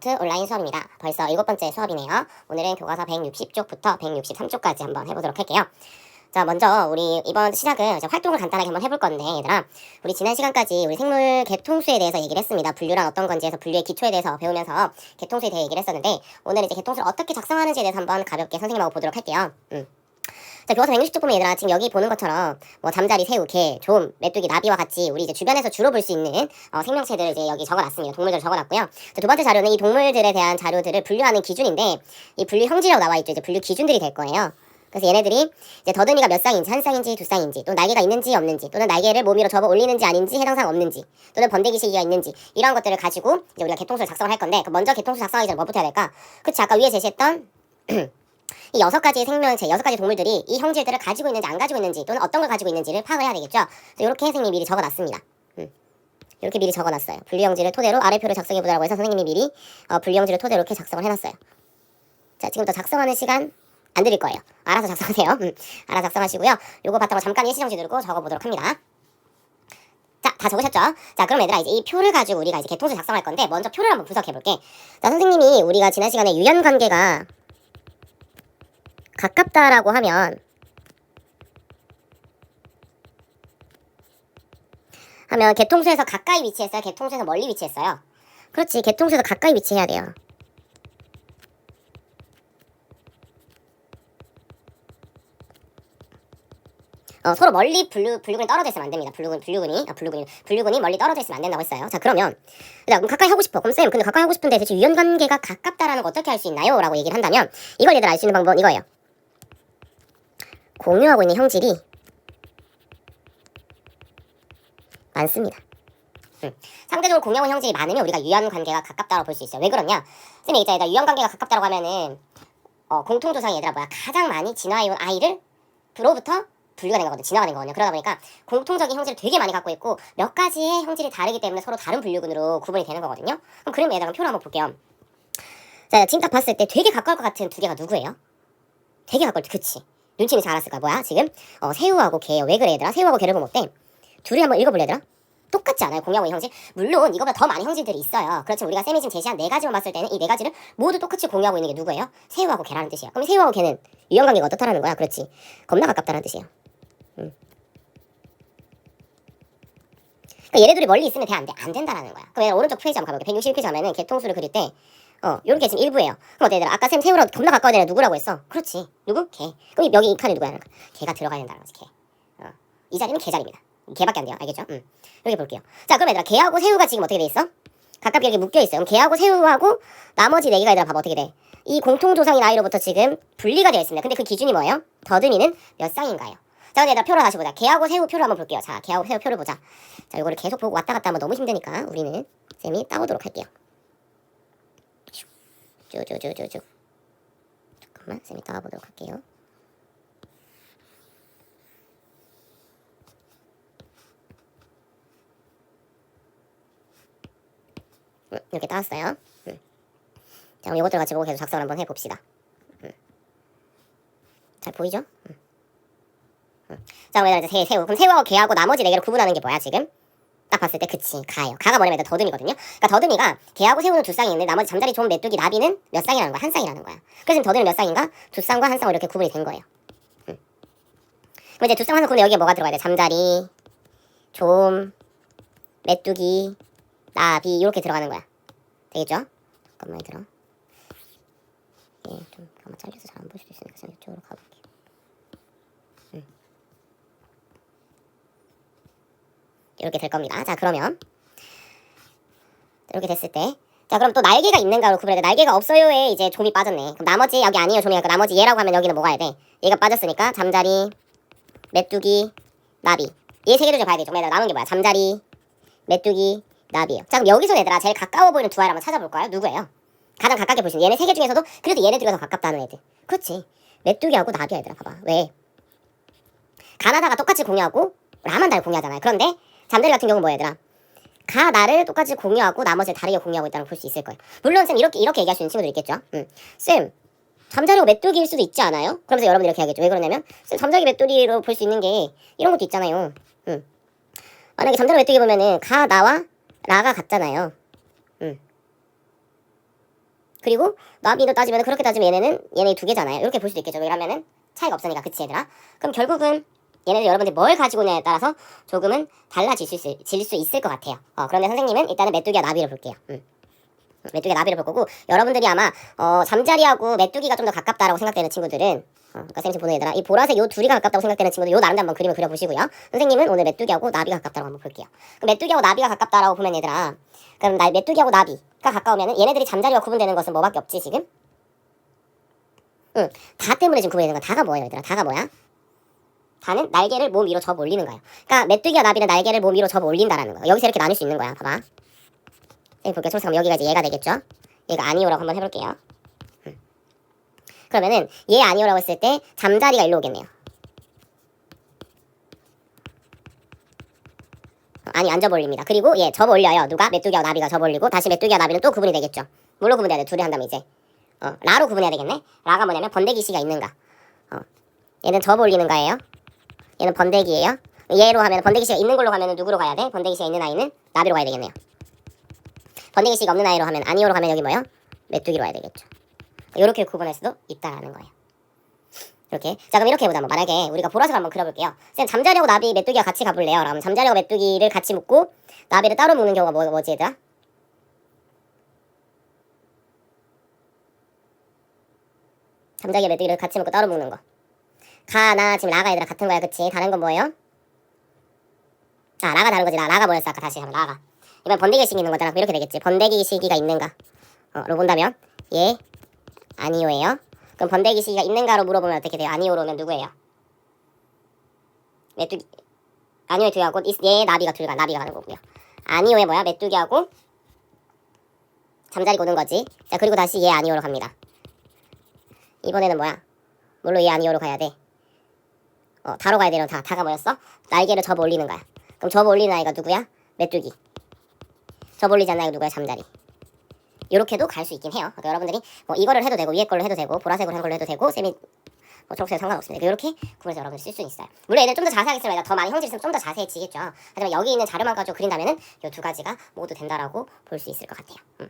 아트 온라인 수업입니다. 벌써 7번째 수업이네요. 오늘은 교과서 160쪽부터 163쪽까지 한번 해보도록 할게요. 자, 먼저 우리 이번 시작은 이제 활동을 간단하게 한번 해볼 건데, 얘들아, 우리 지난 시간까지 우리 생물 개통수에 대해서 얘기를 했습니다. 분류란 어떤 건지 해서 분류의 기초에 대해서 배우면서 개통수에 대해 얘기를 했었는데, 오늘은 이제 개통수를 어떻게 작성하는지에 대해서 한번 가볍게 선생님하고 보도록 할게요. 자, 교과서 160쪽 보면 얘들아, 지금 여기 보는 것처럼 뭐 잠자리, 새우, 개, 좀, 메뚜기, 나비와 같이 우리 이제 주변에서 주로 볼 수 있는 생명체들을 이제 여기 적어놨습니다. 동물들을 적어놨고요. 자, 두 번째 자료는 이 동물들에 대한 자료들을 분류하는 기준인데, 이 분류 형질이라고 나와있죠. 이제 분류 기준들이 될 거예요. 그래서 얘네들이 이제 더듬이가 몇 쌍인지, 한 쌍인지, 두 쌍인지, 또 날개가 있는지 없는지, 또는 날개를 몸 위로 접어 올리는지 아닌지, 해당사항 없는지, 또는 번데기 시기가 있는지, 이런 것들을 가지고 이제 우리가 개통수를 작성을 할 건데, 먼저 개통수 작성하기 전에 뭐부터 해야 될까? 그치, 아까 위에 제시했던 이 6가지의 생명체, 6가지 동물들이 이 형질들을 가지고 있는지 안 가지고 있는지, 또는 어떤 걸 가지고 있는지를 파악을 해야 되겠죠. 그래서 이렇게 선생님이 미리 적어놨습니다. 이렇게 미리 적어놨어요. 분류 형질을 토대로 아래표를 작성해보자라고 해서 선생님이 미리 분류 형질을 토대로 이렇게 작성을 해놨어요. 자, 지금부터 작성하는 시간 안 드릴 거예요. 알아서 작성하세요. 알아서 작성하시고요. 요거 바탕으로 잠깐 일시정지 누르고 적어보도록 합니다. 자, 다 적으셨죠? 자, 그럼 얘들아, 이제 이 표를 가지고 우리가 이제 개통수 작성할 건데, 먼저 표를 한번 분석해볼게. 자, 선생님이 우리가 지난 시간에 유연관계가 가깝다라고 하면 개통수에서 가까이 위치했어요? 개통수에서 멀리 위치했어요? 그렇지, 개통수에서 가까이 위치해야 돼요. 서로 멀리 분류군이 떨어져 있으면 안 됩니다. 분류군이 멀리 떨어져 있으면 안 된다고 했어요. 자, 그러면 그럼 가까이 하고 싶어. 그럼 쌤, 근데 가까이 하고 싶은데 대체 유연관계가 가깝다라는 거 어떻게 할 수 있나요? 라고 얘기를 한다면, 이걸 얘들 알 수 있는 방법은 이거예요. 공유하고 있는 형질이 많습니다. 상대적으로 공유하고 형질이 많으면 우리가 유연관계가 가깝다고 볼 수 있어요. 왜 그러냐? 쌤이 얘기했잖아. 유연관계가 가깝다고 하면은 공통조상이 얘들아 가장 많이 진화해온 아이를 부로부터 분류가 된 거거든. 진화가 된 거거든요. 그러다 보니까 공통적인 형질을 되게 많이 갖고 있고 몇 가지의 형질이 다르기 때문에 서로 다른 분류군으로 구분이 되는 거거든요. 그럼 얘들아 표를 한번 볼게요. 자, 지금 딱 봤을 때 되게 가까울 것 같은 두 개가 누구예요? 되게 가까울 때, 그치? 눈치는 잘 알았을까? 뭐야? 지금 새우하고 개예요. 왜 그래 얘들아? 새우하고 개를 보면 어때? 둘이 한번 읽어볼래 얘들아? 똑같지 않아요? 공유하고 있는 형질? 물론 이거보다 더 많은 형질들이 있어요. 그렇지만 우리가 쌤이 지금 제시한 4가지만 봤을 때는 이 4가지를 모두 똑같이 공유하고 있는 게 누구예요? 새우하고 개라는 뜻이에요. 그럼 새우하고 개는 유연관계가 어떻다라는 거야? 그렇지, 겁나 가깝다라는 뜻이에요. 그러니까 얘네들이 멀리 있으면 돼? 안 된다라는 거야. 그럼 얘들 오른쪽 페이지 한번 가볼게. 161페이지 가면은 개통수를 그릴 때 요렇게 지금 일부예요. 그럼 어때 얘들아? 아까 쌤 새우랑 겁나 가까운 애가 누구라고 했어? 그렇지, 누구? 개. 그럼 여기 이 칸이 누구야? 개가 들어가야 된다는 거지. 개. 이 자리는 개 자리입니다. 개밖에 안 돼요. 알겠죠? 여기 볼게요. 자, 그럼 얘들아, 개하고 새우가 지금 어떻게 돼 있어? 가깝게 이렇게 묶여 있어요. 그럼 개하고 새우하고 나머지 4개가 얘들아 봐봐 어떻게 돼? 이 공통조상인 아이로부터 지금 분리가 되어 있습니다. 근데 그 기준이 뭐예요? 더듬이는 몇 쌍인가요? 자, 근데 얘들아 표를 다시 보자. 개하고 새우 표를 한번 볼게요. 자, 개하고 새우 표를 보자. 자, 이거를 계속 보고 왔다 갔다 하면 너무 힘드니까 우리는 쌤이 따오도록 할게요. 쭈쭈쭈쭈쭈. 잠깐만, 쌤이 따와보도록 할게요. 이렇게 따왔어요. 자, 그럼 이것들 같이 보고 계속 작성을 한번 해봅시다. 잘 보이죠? 자, 그럼 이제 새우. 그럼 새우하고 개하고 나머지 4개를 구분하는 게 뭐야, 지금? 딱 봤을 때, 그치, 가예요. 가가 뭐냐면 더듬이거든요? 그러니까 더듬이가 개하고 새우는 2쌍이 있는데 나머지 잠자리, 좀, 메뚜기, 나비는 몇 쌍이라는 거야? 1쌍이라는 거야. 그래서 지금 더듬이 몇 쌍인가? 2쌍과 1쌍으로 이렇게 구분이 된 거예요. 그럼 이제 2쌍, 1쌍 구분에 여기에 뭐가 들어가야 돼? 잠자리, 좀, 메뚜기, 나비, 이렇게 들어가는 거야. 되겠죠? 잠깐만 얘들아. 좀 아마 잘려서 잘 안 볼 수도 있으니까 이쪽으로 가볼게. 이렇게 될 겁니다. 자, 그러면 이렇게 됐을 때, 자, 그럼 또 날개가 있는가로 구분해야 돼. 날개가 없어요에 이제 좀이 빠졌네. 그럼 나머지 여기 아니에요 좀이니까 나머지 얘라고 하면 여기는 뭐가 해야 돼? 얘가 빠졌으니까 잠자리, 메뚜기, 나비, 얘 3개를 좀 봐야 되죠. 그럼 남은 게 뭐야? 잠자리, 메뚜기, 나비예요. 자, 그럼 여기서 얘들아 제일 가까워 보이는 두 아이를 한번 찾아볼까요? 누구예요? 가장 가깝게 볼 수 있는 얘네 3개 중에서도 그래도 얘네들이 더 가깝다는 애들. 그렇지, 메뚜기하고 나비야 얘들아. 봐봐. 왜? 가나다가 똑같이 공유하고 라만 달 공유하잖아요. 그런데 잠자리 같은 경우는 뭐야 얘들아? 가, 나를 똑같이 공유하고 나머지를 다르게 공유하고 있다는 걸 볼 수 있을 거예요. 물론 쌤 이렇게 얘기할 수 있는 친구들 있겠죠. 쌤, 잠자리고 메뚜기일 수도 있지 않아요? 그러면서 여러분들 이렇게 하겠죠. 왜 그러냐면 쌤 잠자리 메뚜기로 볼 수 있는 게 이런 것도 있잖아요. 만약에 잠자리 메뚜기 보면은 가, 나와 라가 같잖아요. 그리고 나비도 따지면 그렇게 따지면 얘네 두 개잖아요. 이렇게 볼 수도 있겠죠. 왜냐면은 차이가 없으니까. 그치 얘들아? 그럼 결국은 얘네들 여러분들이 뭘 가지고 오냐에 따라서 조금은 달라질 수 있을 것 같아요. 그런데 선생님은 일단은 메뚜기와 나비를 볼게요. 메뚜기와 나비를 볼 거고, 여러분들이 아마 잠자리하고 메뚜기가 좀 더 가깝다라고 생각되는 친구들은 그러니까 쌤 지금 보는 얘들아, 이 보라색 요 둘이 가깝다고 생각되는 친구들 요 나름대로 한번 그림을 그려보시고요. 선생님은 오늘 메뚜기하고 나비가 가깝다고 한번 볼게요. 그럼 메뚜기하고 나비가 가깝다라고 보면 얘들아, 그럼 메뚜기하고 나비가 가까우면은 얘네들이 잠자리와 구분되는 것은 뭐밖에 없지 지금? 다 때문에 지금 구분되는 거야. 다가 뭐예요 얘들아? 다가 뭐야? 다는 날개를 몸 위로 접어 올리는 거예요. 그러니까 메뚜기와 나비는 날개를 몸 위로 접어 올린다라는 거야. 여기서 이렇게 나눌 수 있는 거야. 봐봐. 쌤 볼게요. 초록색 여기가 이제 얘가 되겠죠? 얘가 아니오라고 한번 해볼게요. 그러면은 얘 아니오라고 했을 때 잠자리가 일로 오겠네요. 아니 안 접어 올립니다. 그리고 얘 접어 올려요. 누가? 메뚜기와 나비가 접어 올리고 다시 메뚜기와 나비는 또 구분이 되겠죠. 뭘로 구분해야 돼? 둘이 한다면 이제 라로 구분해야 되겠네. 라가 뭐냐면 번데기씨가 있는가. 얘는 접어 올리는 가예요. 얘는 번데기예요. 얘로 하면 번데기씨가 있는 걸로 가면 누구로 가야 돼? 번데기씨가 있는 아이는 나비로 가야 되겠네요. 번데기씨가 없는 아이로 하면 아니오로 가면 여기 뭐예요? 메뚜기로 가야 되겠죠. 이렇게 구분할 수도 있다라는 거예요. 이렇게. 자 그럼 이렇게 해보자. 만약에 우리가 보라색을 한번 그려볼게요. 쌤 잠자리하고 나비 메뚜기가 같이 가볼래요? 그럼 잠자리하고 메뚜기를 같이 묶고 나비를 따로 묶는 경우가 뭐지 얘들아? 잠자리 메뚜기를 같이 묶고 따로 묶는 거. 나 지금 라가 얘들아 같은 거야. 그치? 다른 건 뭐예요? 라가 다른 거지. 라가 뭐였어? 아까 다시 하면 라가. 이번 번데기식이 있는 거잖아. 그럼 이렇게 되겠지. 번데기 시기가 있는가? 로 본다면 얘 아니오예요. 그럼 번데기 시기가 있는가로 물어보면 어떻게 돼요? 아니오로 오면 누구예요? 메뚜기 아니오의 둘하고 얘 나비가 나비가 가는 거고요. 아니오의 뭐야? 메뚜기하고 잠자리 오는 거지. 자 그리고 다시 얘 아니오로 갑니다. 이번에는 뭐야? 뭘로 얘 아니오로 가야 돼? 다로 가야 되는 다가 뭐였어? 날개를 접어 올리는 거야. 그럼 접어 올리는 아이가 누구야? 메뚜기. 접어 올리지 않는 아이가 누구야? 잠자리. 요렇게도 갈 수 있긴 해요. 그러니까 여러분들이 이거를 해도 되고 위에 걸로 해도 되고 보라색으로 한 걸로 해도 되고 쌤이 초록색 상관없습니다. 이렇게 구분해서 여러분들 쓸 수 있어요. 물론 얘는 좀 더 자세하게 쓰면 더 많이 형질 있으면 좀 더 자세해지겠죠. 하지만 여기 있는 자료만 가지고 그린다면은 요 두 가지가 모두 된다라고 볼 수 있을 것 같아요.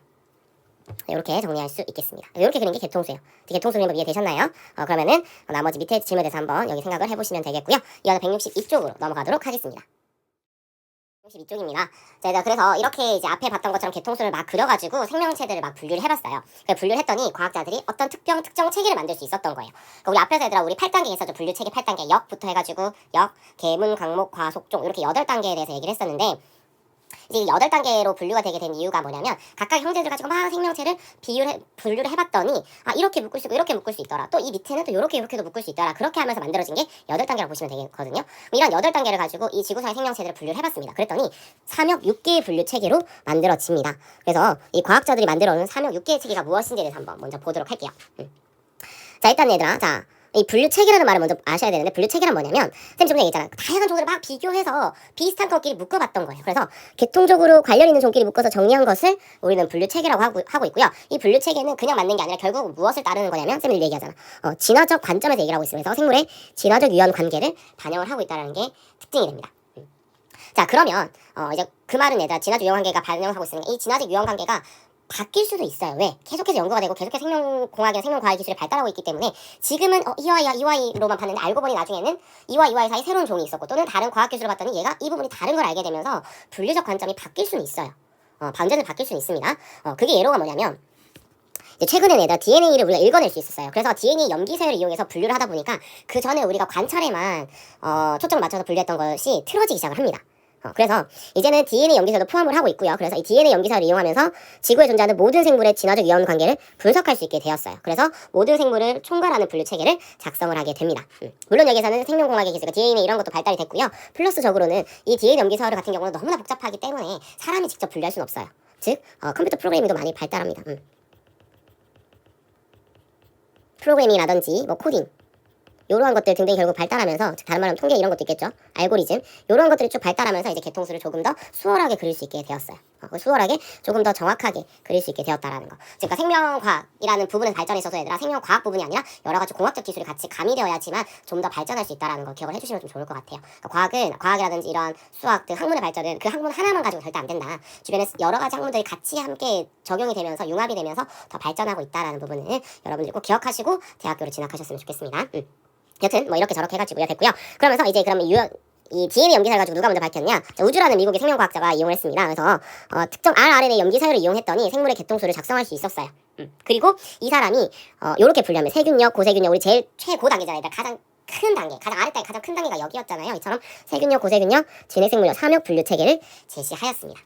이렇게 정리할 수 있겠습니다. 이렇게 그린 게 개통수예요. 개통수 그린 거 이해되셨나요? 그러면은 나머지 밑에 질문에 대해서 한번 여기 생각을 해보시면 되겠고요. 이어서 162쪽으로 넘어가도록 하겠습니다. 162쪽입니다. 자, 그래서 이렇게 이제 앞에 봤던 것처럼 개통수를 막 그려가지고 생명체들을 막 분류를 해봤어요. 분류를 했더니 과학자들이 어떤 특정 체계를 만들 수 있었던 거예요. 그러니까 우리 앞에서 얘들아 우리 8단계 했었죠. 분류 체계 8단계 역부터 해가지고 역, 계문, 강목, 과, 속종 이렇게 8단계에 대해서 얘기를 했었는데 이제 8단계로 분류가 되게 된 이유가 뭐냐면 각각 형제들 가지고 막 생명체를 분류를 해봤더니 이렇게 묶을 수 있고 이렇게 묶을 수 있더라. 또 이 밑에는 또 이렇게도 묶을 수 있더라. 그렇게 하면서 만들어진 게 8단계라고 보시면 되거든요. 이런 8단계를 가지고 이 지구상의 생명체들을 분류를 해봤습니다. 그랬더니 삼역 6개의 분류 체계로 만들어집니다. 그래서 이 과학자들이 만들어놓은 삼역 6개의 체계가 무엇인지에 대해서 한번 먼저 보도록 할게요. 자 일단 얘들아 이 분류 체계라는 말을 먼저 아셔야 되는데 분류 체계란 뭐냐면 쌤 좀 전에 얘기했잖아. 다양한 종들을 막 비교해서 비슷한 것끼리 묶어봤던 거예요. 그래서 계통적으로 관련 있는 종끼리 묶어서 정리한 것을 우리는 분류 체계라고 하고 있고요. 이 분류 체계는 그냥 맞는 게 아니라 결국 무엇을 따르는 거냐면 쌤이 얘기하잖아. 진화적 관점에서 얘기를 하고 있으면서 생물의 진화적 유연 관계를 반영을 하고 있다는 게 특징이 됩니다. 자 그러면 이제 그 말은 얘들아 진화적 유연 관계가 반영하고 있으면 이 진화적 유연 관계가 바뀔 수도 있어요. 왜? 계속해서 연구가 되고 계속해서 생명공학이나 생명과학 기술이 발달하고 있기 때문에 지금은 이와이와 이와이로만 봤는데 알고 보니 나중에는 이와 이와이 사이 새로운 종이 있었고 또는 다른 과학 기술을 봤더니 얘가 이 부분이 다른 걸 알게 되면서 분류적 관점이 바뀔 수는 있어요. 완전히 바뀔 수는 있습니다. 그게 예로가 뭐냐면 이제 최근에는 얘들아 DNA를 우리가 읽어낼 수 있었어요. 그래서 DNA 염기서열을 이용해서 분류를 하다 보니까 그 전에 우리가 관찰에만 초점을 맞춰서 분류했던 것이 틀어지기 시작을 합니다. 그래서 이제는 DNA 염기서도 포함을 하고 있고요. 그래서 이 DNA 염기서를 이용하면서 지구에 존재하는 모든 생물의 진화적 유연 관계를 분석할 수 있게 되었어요. 그래서 모든 생물을 총괄하는 분류 체계를 작성을 하게 됩니다. 물론 여기서는 생명공학의 기술과 DNA 이런 것도 발달이 됐고요. 플러스적으로는 이 DNA 염기서 같은 경우는 너무나 복잡하기 때문에 사람이 직접 분류할 수는 없어요. 즉 컴퓨터 프로그래밍도 많이 발달합니다. 프로그래밍이라든지 코딩 요러한 것들 등등이 결국 발달하면서 즉 다른 말로 통계 이런 것도 있겠죠. 알고리즘 요러한 것들이 쭉 발달하면서 이제 개통수를 조금 더 수월하게 그릴 수 있게 되었어요. 수월하게 조금 더 정확하게 그릴 수 있게 되었다라는 거. 그러니까 생명과학이라는 부분에서 발전이 있어서 얘들아 생명과학 부분이 아니라 여러 가지 공학적 기술이 같이 가미되어야지만 좀 더 발전할 수 있다라는 걸 기억을 해주시면 좀 좋을 것 같아요. 그러니까 과학이라든지 이런 수학 등 학문의 발전은 그 학문 하나만 가지고 절대 안 된다. 주변에 여러 가지 학문들이 같이 함께 적용이 되면서 융합이 되면서 더 발전하고 있다라는 부분을 여러분들 꼭 기억하시고 대학교를 진학하셨으면 좋겠습니다. 여튼 뭐 이렇게 저렇게 해가지고요 됐고요. 그러면서 이제 그러면 이 DNA 염기사를 가지고 누가 먼저 밝혔냐? 우주라는 미국의 생명과학자가 이용을 했습니다. 그래서 특정 rRNA 염기사유를 이용했더니 생물의 개통수를 작성할 수 있었어요. 그리고 이 사람이 요렇게 분류하면 세균력, 고세균력, 우리 제일 최고 단계잖아요. 가장 큰 단계, 가장 아래 단계, 가장 큰 단계가 여기였잖아요. 이처럼 세균력, 고세균력, 진핵생물력, 삼역 분류 체계를 제시하였습니다.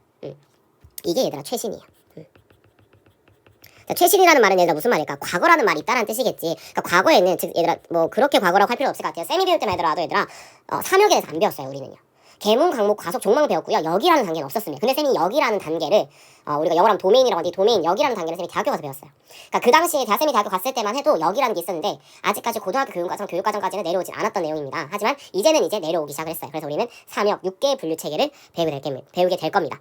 이게 얘들아 최신이에요. 자, 최신이라는 말은 얘들아 무슨 말일까? 과거라는 말이 있다라는 뜻이겠지. 그러니까 과거에는 즉 얘들아 뭐 그렇게 과거라고 할 필요 없을 것 같아요. 쌤이 배울 때만 하더라도 얘들아 삼역에 대해서 안 배웠어요. 우리는요. 계문, 강목, 과속, 종망 배웠고요. 역이라는 단계는 없었습니다. 근데 쌤이 역이라는 단계를 우리가 영어로 하면 도메인이라고 하는데 도메인 역이라는 단계를 쌤이 대학교 가서 배웠어요. 그러니까 그 당시에 쌤이 대학교 갔을 때만 해도 역이라는 게 있었는데 아직까지 고등학교 교육과정까지는 내려오진 않았던 내용입니다. 하지만 이제는 이제 내려오기 시작을 했어요. 그래서 우리는 삼역 6개의 분류 체계를 배우게 될 겁니다.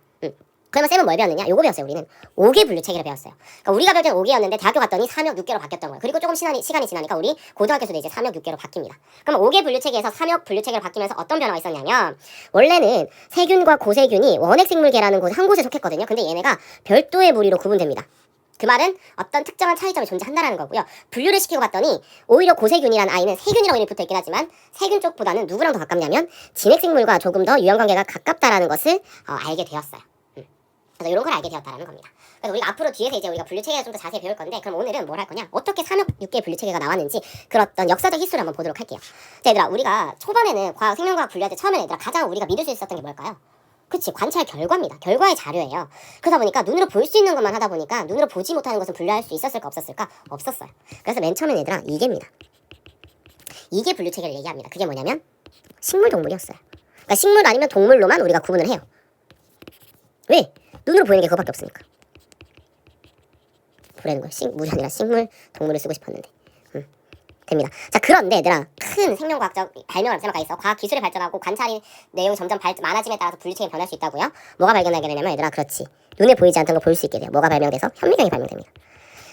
그러면 쌤은 뭘 배웠느냐? 요거 배웠어요. 우리는 5개 분류 체계를 배웠어요. 그러니까 우리가 배울 때는 5개였는데 대학교 갔더니 3역 6개로 바뀌었던 거예요. 그리고 조금 시간이 지나니까 우리 고등학교에서도 이제 3역 6개로 바뀝니다. 그럼 5개 분류 체계에서 3역 분류 체계로 바뀌면서 어떤 변화가 있었냐면 원래는 세균과 고세균이 원핵생물계라는 한 곳에 속했거든요. 근데 얘네가 별도의 무리로 구분됩니다. 그 말은 어떤 특정한 차이점이 존재한다는 거고요. 분류를 시키고 봤더니 오히려 고세균이라는 아이는 세균이라고 이름이 붙어있긴 하지만 세균 쪽보다는 누구랑 더 가깝냐면 진핵생물과 조금 더 유형관계가 가깝다라는 것을 알게 되었어요. 그래서 이런 걸 알게 되었다는 겁니다. 그래서 우리가 앞으로 뒤에서 이제 우리가 분류체계를 좀 더 자세히 배울 건데 그럼 오늘은 뭘 할 거냐? 어떻게 3역 6개의 분류체계가 나왔는지 그런 어떤 역사적 히스토리를 한번 보도록 할게요. 자, 얘들아 우리가 초반에는 생명과학 분류할 때 처음에는 얘들아 가장 우리가 믿을 수 있었던 게 뭘까요? 그치, 관찰 결과입니다. 결과의 자료예요. 그러다 보니까 눈으로 볼 수 있는 것만 하다 보니까 눈으로 보지 못하는 것을 분류할 수 있었을까 없었을까? 없었어요. 그래서 맨 처음엔 얘들아 이게입니다. 이게 분류체계를 얘기합니다. 그게 뭐냐면 식물 동물이었어요. 그러니까 식물 아니면 동물로만 우리가 구분을 해요. 왜? 눈으로 보이는 게 그거밖에 없으니까. 보라는 거야. 물이 아니라 식물, 동물을 쓰고 싶었는데. 됩니다. 자, 그런데 얘들아 큰 생명과학적 발명을 생각가 있어. 과학 기술이 발전하고 관찰이 내용이 점점 많아짐에 따라서 분류체계가 변할 수 있다고요. 뭐가 발견하게 되냐면 얘들아 그렇지. 눈에 보이지 않던 걸 볼 수 있게 돼요. 뭐가 발명돼서? 현미경이 발명됩니다.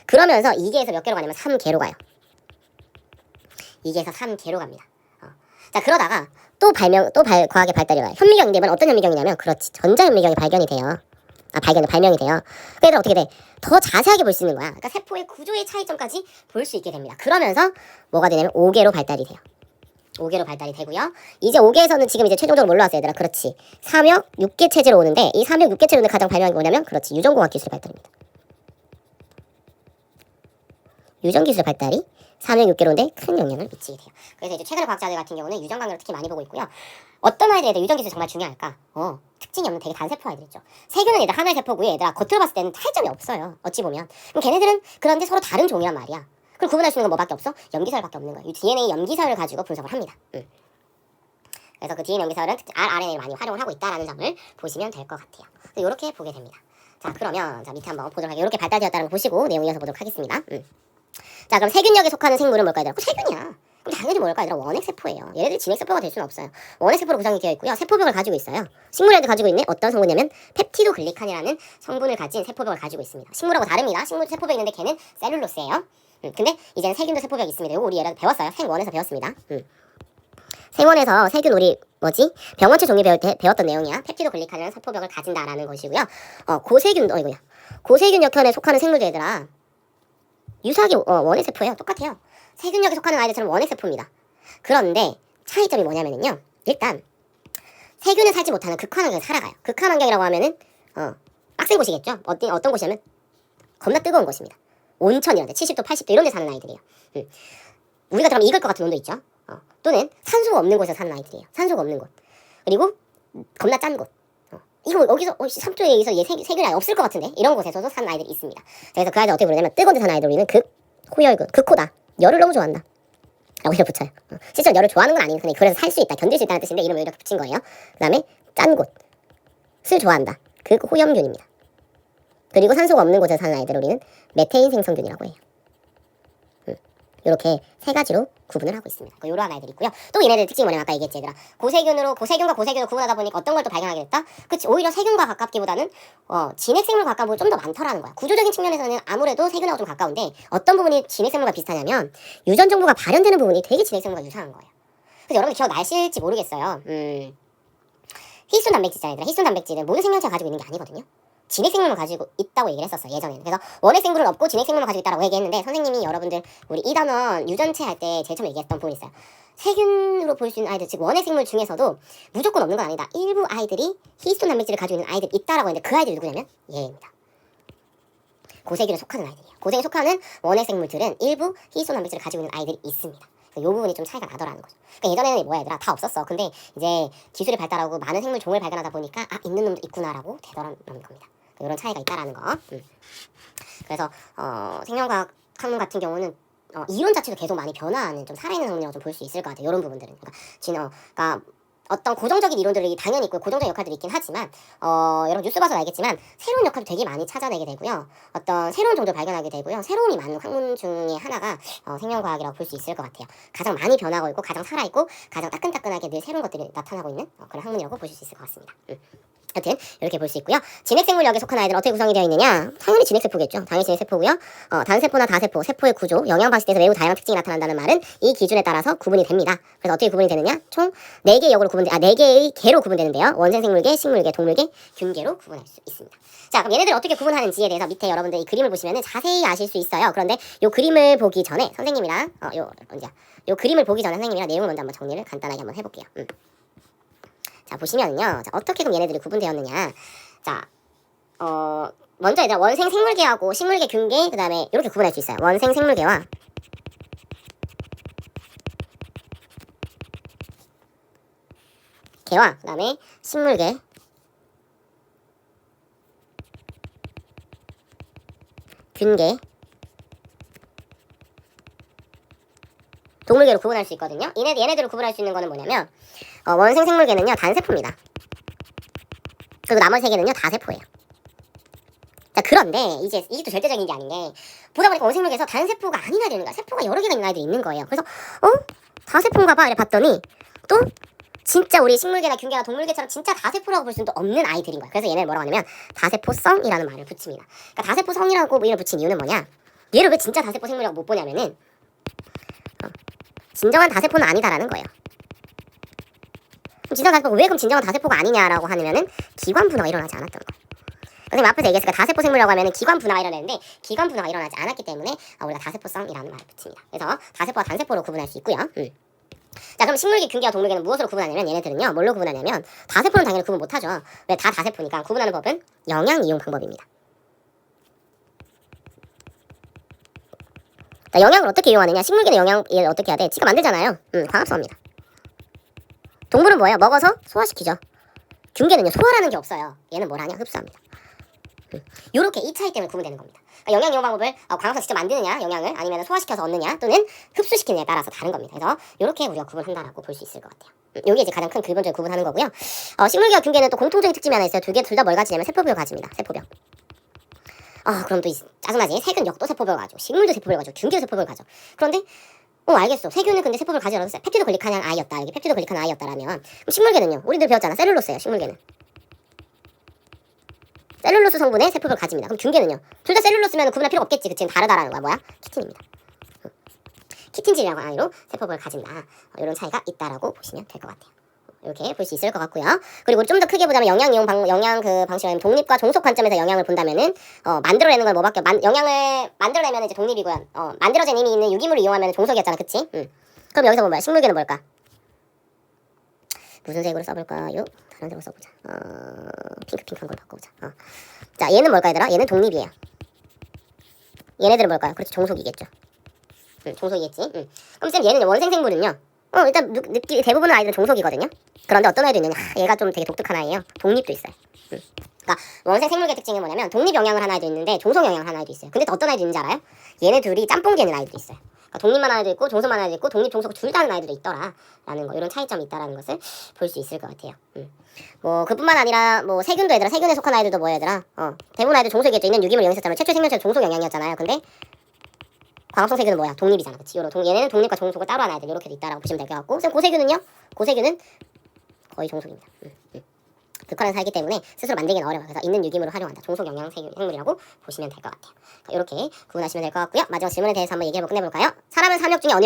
그러면서 2개에서 몇 개로 가냐면 3개로 가요. 2개에서 3개로 갑니다. 자, 그러다가 과학의 발달이 가요. 현미경이 되면 어떤 현미경이냐면 그렇지. 전자현미경이 발명이 돼요. 그래서 어떻게 돼? 더 자세하게 볼 수 있는 거야. 그러니까 세포의 구조의 차이점까지 볼 수 있게 됩니다. 그러면서 뭐가 되냐면 5개로 발달이 돼요. 5개로 발달이 되고요. 이제 5개에서는 지금 이제 최종적으로 뭘로 왔어요, 얘들아? 그렇지. 3역 6개 체제로 오는데 이 3역 6개 체제로 가장 발명한 게 뭐냐면 그렇지. 유전공학 기술의 발달입니다. 유전 기술 발달이 3역 6개로인데 큰 영향을 미치게 돼요. 그래서 이제 최근의 과학자들 같은 경우는 유전 강령을 특히 많이 보고 있고요. 어떤 아이들에 대해 유전 기술이 정말 중요할까? 특징이 없는 되게 단세포 아이들 있죠. 세균은 얘들 하나의 세포고요. 얘들아 겉으로 봤을 때는 차이점이 없어요. 어찌 보면. 그럼 걔네들은 그런데 서로 다른 종이란 말이야. 그럼 구분할 수 있는 건 뭐밖에 없어? 염기서열밖에 없는 거야. 이 DNA 염기서열을 가지고 분석을 합니다. 그래서 그 DNA 염기서열은 rRNA를 많이 활용을 하고 있다는 점을 보시면 될 것 같아요. 이렇게 보게 됩니다. 자, 그러면 밑에 한번 보도록 할게요. 이렇게 발달되었다는 거 보시고 내용 이어서 보도록 하겠습니다. 자, 그럼 세균력에 속하는 생물은 뭘까 얘들아? 세균이야. 그럼 당연히 뭘까 얘들아? 원핵세포예요. 얘네들이 진핵세포가 될 수는 없어요. 원핵세포로 구성이 되어 있고요. 세포벽을 가지고 있어요. 식물에도 가지고 있는 어떤 성분이냐면 펩티도글리칸이라는 성분을 가진 세포벽을 가지고 있습니다. 식물하고 다릅니다. 식물도 세포벽이 있는데 걔는 셀룰로스예요. 근데 이제는 세균도 세포벽이 있습니다. 이거 우리 얘랑 배웠어요. 생원에서 배웠습니다. 생원에서 세균 우리 병원체 종류 배웠던 내용이야. 펩티도글리칸이라는 세포벽을 가진다라는 것이고요. 고세균 역현에 속하는 생물들 얘들아 유사하게 원핵세포예요. 똑같아요. 세균력에 속하는 아이들처럼 원핵세포입니다. 그런데 차이점이 뭐냐면요. 일단 세균은 살지 못하는 극한환경에 살아가요. 극한환경이라고 하면은 빡센 곳이겠죠. 어떤 곳이냐면 겁나 뜨거운 곳입니다. 온천 이런 데 70도 80도 이런 데 사는 아이들이에요. 우리가 그럼 익을 것 같은 온도 있죠. 또는 산소가 없는 곳에 사는 아이들이에요. 산소가 없는 곳. 그리고 겁나 짠 곳. 이거 여기서 3초에서 세균이 아예 없을 것 같은데 이런 곳에서도 사는 아이들이 있습니다. 그래서 그 아이들 어떻게 부르냐면 뜨거운 데 사는 아이들 우리는 극호열군, 극호다. 열을 너무 좋아한다 라고 이렇게 붙여요. 실제로 열을 좋아하는 건 아니고 그래서 살 수 있다, 견딜 수 있다는 뜻인데 이름을 이렇게 붙인 거예요. 그 다음에 짠 곳을 좋아한다. 극호염균입니다. 그리고 산소가 없는 곳에 사는 아이들 우리는 메테인 생성균이라고 해요. 이렇게 세 가지로 구분을 하고 있습니다. 이러한 아이들이 있고요. 또 얘네들 특징이 뭐냐면 아까 얘기했지 얘들아. 고세균과 고세균을 구분하다 보니까 어떤 걸 또 발견하게 됐다? 그치, 오히려 세균과 가깝기보다는 진핵생물과 가까운 부분이 좀 더 많더라는 거야. 구조적인 측면에서는 아무래도 세균하고 좀 가까운데 어떤 부분이 진핵생물과 비슷하냐면 유전 정보가 발현되는 부분이 되게 진핵생물과 유사한 거예요. 그래서 여러분들 기억나실지 모르겠어요. 히스톤 단백질 있잖아요. 얘들아. 히스톤 단백질은 모든 생명체가 가지고 있는 게 아니거든요. 진핵생물만 가지고 있다고 얘기를 했었어요, 예전에는. 그래서 원핵생물은 없고 진핵생물만 가지고 있다고 얘기했는데 선생님이 여러분들 우리 2단원 유전체 할 때 제일 처음에 얘기했던 부분이 있어요. 세균으로 볼 수 있는 아이들, 즉 원핵생물 중에서도 무조건 없는 건 아니다. 일부 아이들이 히스톤 단백질을 가지고 있는 아이들이 있다라고 했는데 그 아이들이 누구냐면 얘입니다. 고세균에 속하는 아이들이에요. 고세균에 속하는 원핵생물들은 일부 히스톤 단백질을 가지고 있는 아이들이 있습니다. 이 부분이 좀 차이가 나더라는 거죠. 그러니까 예전에는 뭐야 얘들아, 다 없었어. 근데 이제 기술이 발달하고 많은 생물 종을 발견하다 보니까 있는 놈도 있구나라고 되더라는 겁니다. 이런 차이가 있다라는 거. 그래서 생명과학 학문 같은 경우는 이론 자체도 계속 많이 변화하는 좀 살아있는 학문이라고 좀 볼 수 있을 것 같아요. 이런 부분들은. 그러니까 어떤 고정적인 이론들이 당연히 있고 고정적인 역할들이 있긴 하지만 여러분 뉴스 봐서 알겠지만 새로운 역할도 되게 많이 찾아내게 되고요. 어떤 새로운 정보를 발견하게 되고요. 새로움이 많은 학문 중에 하나가 생명과학이라고 볼 수 있을 것 같아요. 가장 많이 변하고 있고 가장 살아있고 가장 따끈따끈하게 늘 새로운 것들이 나타나고 있는 그런 학문이라고 보실 수 있을 것 같습니다. 하여튼 이렇게 볼 수 있고요. 진핵생물역에 속한 아이들은 어떻게 구성이 되어 있느냐? 당연히 진핵세포겠죠. 당연히 진핵세포고요. 단세포나 다세포, 세포의 구조, 영양 방식에서 매우 다양한 특징이 나타난다는 말은 이 기준에 따라서 구분이 됩니다. 그래서 어떻게 구분이 되느냐? 총 4개의 개로 구분되는데요. 원생생물계, 식물계, 동물계, 균계로 구분할 수 있습니다. 자, 그럼 얘네들 어떻게 구분하는지에 대해서 밑에 여러분들 이 그림을 보시면 자세히 아실 수 있어요. 그런데 이 그림을 보기 전에 선생님이랑 요 그림을 보기 전에 선생님이랑 내용을 먼저 한번 정리를 간단하게 한번 해볼게요. 자, 보시면은요. 자, 어떻게 그럼 얘네들이 구분되었느냐. 자, 먼저 얘들아 원생 생물계하고 식물계, 균계, 그 다음에 이렇게 구분할 수 있어요. 원생 생물계와 개와 그 다음에 식물계, 균계, 동물계로 구분할 수 있거든요. 얘네들을 구분할 수 있는 거는 뭐냐면 원생 생물계는요 단세포입니다. 그리고 나머지 3개는요 다세포예요. 자, 그런데 이게 또 절대적인 게 아닌 게 보다 보니까 원생물계에서 단세포가 아닌 아이들이 있는 거야. 세포가 여러 개가 있는 아이들이 있는 거예요. 그래서 다세포인가 봐 이래 봤더니 또 진짜 우리 식물계나 균계나 동물계처럼 진짜 다세포라고 볼 수는 또 없는 아이들인 거야. 그래서 얘네를 뭐라고 하냐면 다세포성이라는 말을 붙입니다. 그러니까 다세포성이라고 이름을 붙인 이유는 뭐냐? 얘를 왜 진짜 다세포 생물이라고 못 보냐면은 진정한 다세포는 아니다라는 거예요. 그럼 진정한 다세포가 왜 그럼 진정한 다세포가 아니냐라고 하면은 기관 분화가 일어나지 않았던 거예요. 선생님 앞에서 얘기했으니까 다세포 생물이라고 하면은 기관 분화가 일어나는데 기관 분화가 일어나지 않았기 때문에 우리가 다세포성이라는 말을 붙입니다. 그래서 다세포와 단세포로 구분할 수 있고요. 자, 그럼 식물계, 균계와 동물계는 무엇으로 구분하냐면 얘네들은요 뭘로 구분하냐면 다세포는 당연히 구분 못하죠. 왜? 다 다세포니까. 구분하는 법은 영양 이용 방법입니다. 자, 영양을 어떻게 이용하느냐? 식물계는 영양을 어떻게 해야 돼? 지가 만들잖아요. 광합성입니다. 동물은 뭐예요? 먹어서 소화시키죠. 균계는요 소화라는 게 없어요. 얘는 뭘 하냐? 흡수합니다. 요렇게 이 차이 때문에 구분되는 겁니다. 그러니까 영양 이용 방법을 광합성 직접 만드느냐 영양을 아니면 소화시켜서 얻느냐 또는 흡수시키느냐에 따라서 다른 겁니다. 그래서 요렇게 우리가 구분한다라고 볼 수 있을 것 같아요. 요게 이제 가장 큰 근본적인 구분하는 거고요. 식물계와 균계는 또 공통적인 특징이 하나 있어요. 둘 다 뭘 가지냐면 세포벽을 가집니다. 세포벽. 그럼 또 짜증나지? 세균역도 세포벽을 가지고 식물도 세포벽을 가지고 균계도 세포벽을 가져. 그런데 알겠어. 세균은 근데 세포를 가지라고 펩티도 글리칸한 아이였다. 이게 펩티도 글리칸한 아이였다라면 그럼 식물계는요. 우리들 배웠잖아. 셀룰로스예요. 식물계는. 셀룰로스 성분의 세포를 가집니다. 그럼 균계는요. 둘 다 셀룰로스면 구분할 필요 없겠지. 그치? 다르다라는 거야. 뭐야? 키틴입니다. 키틴질이라고 아이로 세포를 가진다. 이런 차이가 있다라고 보시면 될 것 같아요. 이렇게 볼 수 있을 것 같고요. 그리고 좀 더 크게 보자면 영양 그 방식은 독립과 종속 관점에서 영양을 본다면은 만들어내는 걸 뭐밖에 영양을 만들어내면 이제 독립이고요. 만들어진 이미 있는 유기물을 이용하면 종속이었잖아, 그치? 그럼 여기서 보면 식물계는 뭘까? 무슨 색으로 써볼까요? 다른 색으로 써보자. 핑크한 걸로 바꿔보자. 자, 얘는 뭘까 얘들아? 얘는 독립이에요. 얘네들은 뭘까요? 그렇지, 종속이겠죠. 종속이겠지. 그럼 쌤 얘는 원생생물은요? 일단 대부분의 아이들은 종속이거든요. 그런데 어떤 아이도 있느냐? 얘가 좀 되게 독특한 아이예요. 독립도 있어요. 그러니까 원생 생물계 특징이 뭐냐면 독립 영양을 하는 아이도 있는데 종속 영양을 하는 아이도 있어요. 근데 또 어떤 아이도 있는지 알아요? 얘네 둘이 짬뽕 되는 아이도 있어요. 그러니까 독립만 하는 아이도 있고 종속만 하는 아이도 있고 독립, 종속 둘 다 하는 아이들도 있더라라는 거. 이런 차이점이 있다라는 것을 볼 수 있을 것 같아요. 그뿐만 아니라 세균도 얘들아, 세균에 속한 아이들도 뭐야 얘들아? 대부분 아이들 종속이겠죠. 있는 유기물 영양소잖아요. 최초 생명체는 종속 영양이었잖아요. 근데 얘네들이 짬뽕 되는 아이들도 있어요. 그러니까 독립 영양을 하는 아이도 있고 종속 영양을 하는 아이도 있고 독립, 종속 둘 다 하는 아이들도 있더라라는 거. 이런 차이점이 있다라는 것을 볼 수 있을 것 같아요. 광합성 세균은 뭐야? 독립이잖아, 그치? 얘네는 독립과 종속을 따로 하는 애들 이렇게도 있다라고 보시면 될 것 같고, 그럼 고세균은요? 고세균은 거의 종속입니다. 극한에 살기 때문에 스스로 만들기는 어려워요. 그래서 있는 유기물을 활용한다. 종속 영양 생물이라고 보시면 될 것 같아요. 이렇게 구분하시면 될 것 같고요. 마지막 질문에 대해서 한번 얘기해보고 끝내볼까요? 사람은 삼역 중에 어느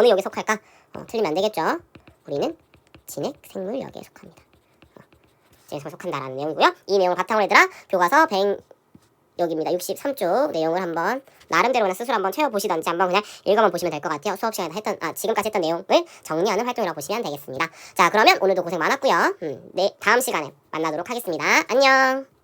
역에 속할까? 틀리면 안 되겠죠. 우리는 진핵 생물역에 속합니다. 진핵에 속한다라는 내용이고요. 이 내용을 바탕으로 얘들아 교과서 100여기입니다. 63쪽 내용을 한번 나름대로 그냥 스스로 한번 채워보시던지 한번 그냥 읽어만 보시면 될 것 같아요. 수업 시간에 지금까지 했던 내용을 정리하는 활동이라고 보시면 되겠습니다. 자, 그러면 오늘도 고생 많았고요. 네, 다음 시간에 만나도록 하겠습니다. 안녕.